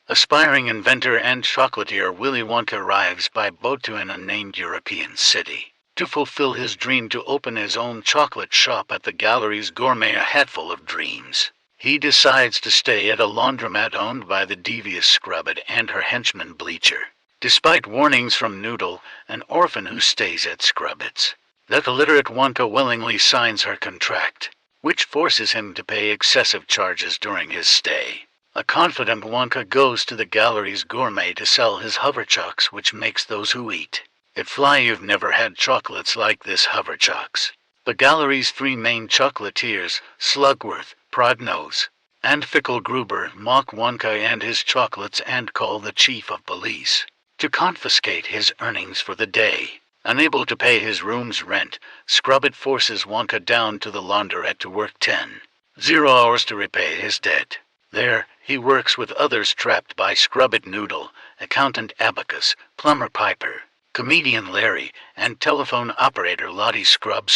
Aspiring inventor and chocolatier Willy Wonka arrives by boat to an unnamed European city. To fulfill his dream to open his own chocolate shop at the gallery's gourmet A Hatful of Dreams, he decides to stay at a laundromat owned by the devious Scrubbit and her henchman Bleacher. Despite warnings from Noodle, an orphan who stays at Scrubbit's, that illiterate Wonka willingly signs her contract, which forces him to pay excessive charges during his stay. A confident Wonka goes to the gallery's gourmet to sell his hoverchocks, which makes those who eat it fly. You've never had chocolates like this hoverchocks. The gallery's three main chocolatiers, Slugworth, Prodnose, and Fickle Gruber, mock Wonka and his chocolates and call the chief of police to confiscate his earnings for the day. Unable to pay his room's rent, Scrubbit forces Wonka down to the laundrette to work 10 hours to repay his debt. There, he works with others trapped by Scrubbit Noodle, accountant Abacus, plumber Piper, comedian Larry, and telephone operator Lottie Scrub.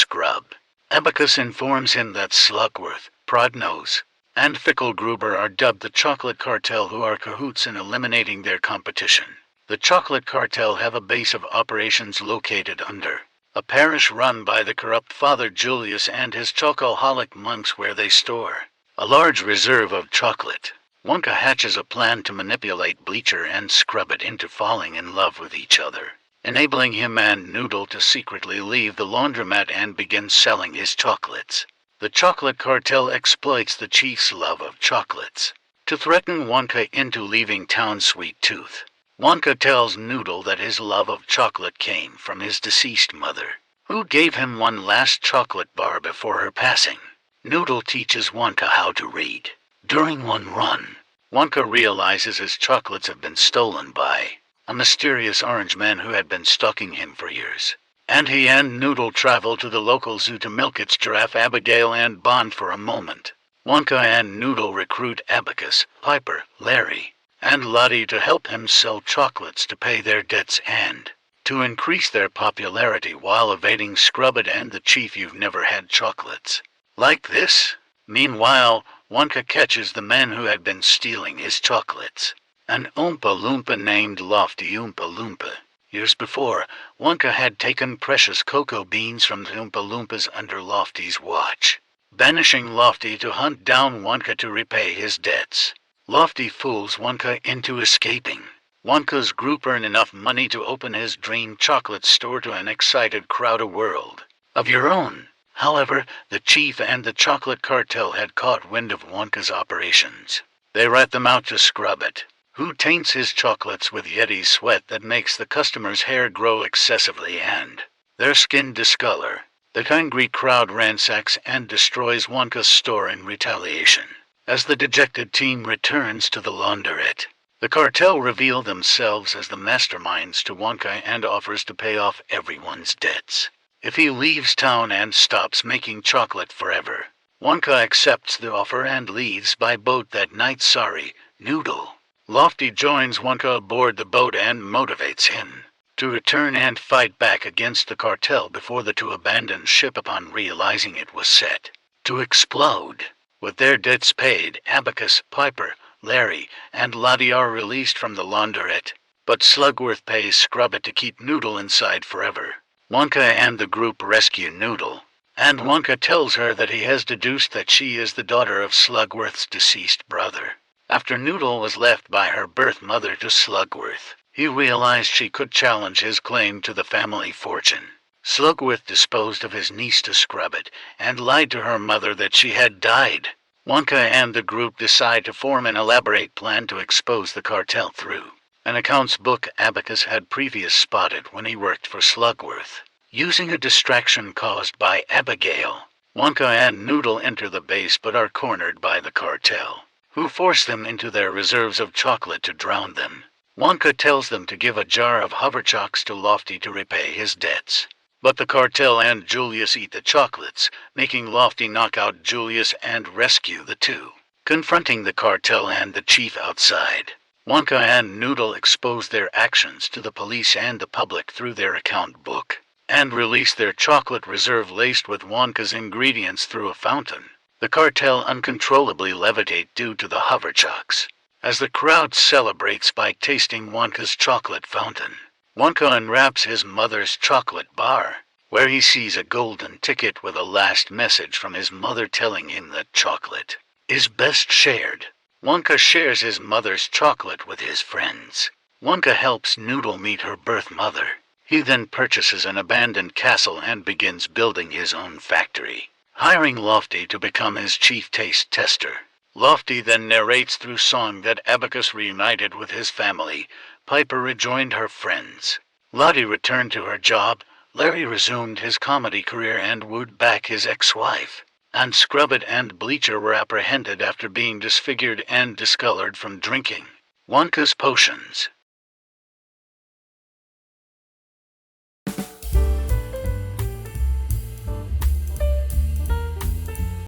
Abacus informs him that Slugworth, Prodnose, and Fickle Gruber are dubbed the Chocolate Cartel, who are cahoots in eliminating their competition. The Chocolate Cartel have a base of operations located under a parish run by the corrupt Father Julius and his chocoholic monks, where they store a large reserve of chocolate. Wonka hatches a plan to manipulate Bleacher and Scrubbit into falling in love with each other, enabling him and Noodle to secretly leave the laundromat and begin selling his chocolates. The Chocolate Cartel exploits the chief's love of chocolates to threaten Wonka into leaving town. Sweet Tooth. Wonka tells Noodle that his love of chocolate came from his deceased mother, who gave him one last chocolate bar before her passing. Noodle teaches Wonka how to read. During one run, Wonka realizes his chocolates have been stolen by a mysterious orange man who had been stalking him for years, and he and Noodle travel to the local zoo to milk its giraffe Abigail and bond for a moment. Wonka and Noodle recruit Abacus, Piper, Larry, and Lottie to help him sell chocolates to pay their debts and to increase their popularity while evading Scrubbit and the chief. You've never had chocolates like this. Meanwhile, Wonka catches the men who had been stealing his chocolates. An Oompa Loompa named Lofty Oompa Loompa. Years before, Wonka had taken precious cocoa beans from the Oompa Loompas under Lofty's watch, banishing Lofty to hunt down Wonka to repay his debts. Lofty fools Wonka into escaping. Wonka's group earn enough money to open his dream chocolate store to an excited crowd. A world of your own. However, the chief and the Chocolate Cartel had caught wind of Wonka's operations. They rat them out to Scrubbit, who taints his chocolates with Yeti sweat that makes the customers' hair grow excessively and their skin discolor. The angry crowd ransacks and destroys Wonka's store in retaliation. As the dejected team returns to the laundrette, the cartel reveal themselves as the masterminds to Wonka and offers to pay off everyone's debts if he leaves town and stops making chocolate forever. Wonka accepts the offer and leaves by boat that night. Sorry, Noodle. Lofty joins Wonka aboard the boat and motivates him to return and fight back against the cartel before the two abandon ship upon realizing it was set to explode. With their debts paid, Abacus, Piper, Larry, and Lottie are released from the laundrette, but Slugworth pays Scrubbit to keep Noodle inside forever. Wonka and the group rescue Noodle, and Wonka tells her that he has deduced that she is the daughter of Slugworth's deceased brother. After Noodle was left by her birth mother to Slugworth, he realized she could challenge his claim to the family fortune. Slugworth disposed of his niece to Scrubbit and lied to her mother that she had died. Wonka and the group decide to form an elaborate plan to expose the cartel through an accounts book Abacus had previously spotted when he worked for Slugworth. Using a distraction caused by Abigail, Wonka and Noodle enter the base but are cornered by the cartel, who force them into their reserves of chocolate to drown them. Wonka tells them to give a jar of hoverchocks to Lofty to repay his debts, but the cartel and Julius eat the chocolates, making Lofty knock out Julius and rescue the two. Confronting the cartel and the chief outside, Wonka and Noodle expose their actions to the police and the public through their account book, and release their chocolate reserve laced with Wonka's ingredients through a fountain. The cartel uncontrollably levitate due to the hoverchocks. as the crowd celebrates by tasting Wonka's chocolate fountain. Wonka unwraps his mother's chocolate bar, where he sees a golden ticket with a last message from his mother telling him that chocolate is best shared. Wonka shares his mother's chocolate with his friends. Wonka helps Noodle meet her birth mother. He then purchases an abandoned castle and begins building his own factory, hiring Lofty to become his chief taste tester. Lofty then narrates through song that Abacus reunited with his family, Piper rejoined her friends, Lottie returned to her job, Larry resumed his comedy career and wooed back his ex-wife, and Scrubbit and Bleacher were apprehended after being disfigured and discolored from drinking Wonka's potions.